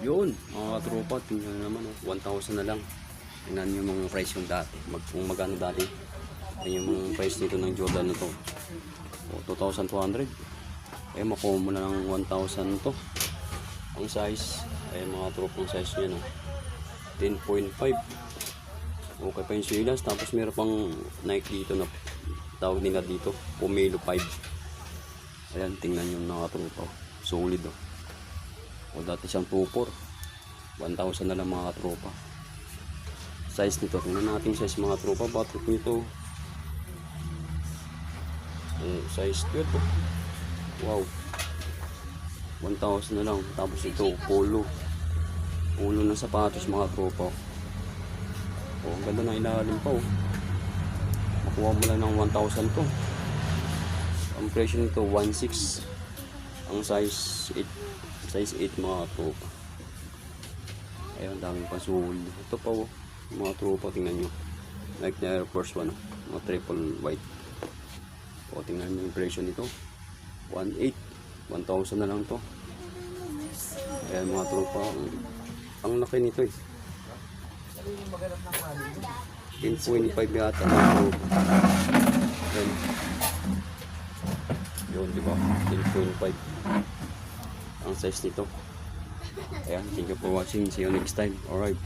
Yun, mga tropa, tingnan naman, 1,000 na lang. Tingnan yung mga price yung dati. Kung magkano dati. Yan yung mga price nito ng Jordan nito. 2,200. Eh, makuha mo na ng 1,000 to. Ang size, ay mga tropa, ang size niya, no? 10.5. Okay pa yung silas. Tapos meron pang Nike dito na tawag nila dito, Pomelo 5. Ayan, tingnan yung mga tropa. Solid, oh. O dati siyang 2.4. 1,000 na lang mga tropa. Size nito, tingnan natin size mga tropa. Batok nito, size 12, oh. Wow, 1,000 na lang. Tapos ito, polo ng sapatos mga tropa. O, ang ganda ng ilalim pa, oh. Makuha mo lang ng 1,000 to. Ang presyo nito 1,600. Ang size 8 mga tropa. Ayun, daming pasul. Ito pa, oh, mga tropa, tingnan nyo. Like na Air Force 1, oh. Mga triple white. O, tingnan nyo yung presyo nito 1,800. 1,000 na lang to. Ayan mga tropa. Ang laki nito, eh. 10.5 yata mga tropa. Ayan. Yun, diba? 10.5 ang size nito. Ayan, thank you for watching. See you next time. Alright.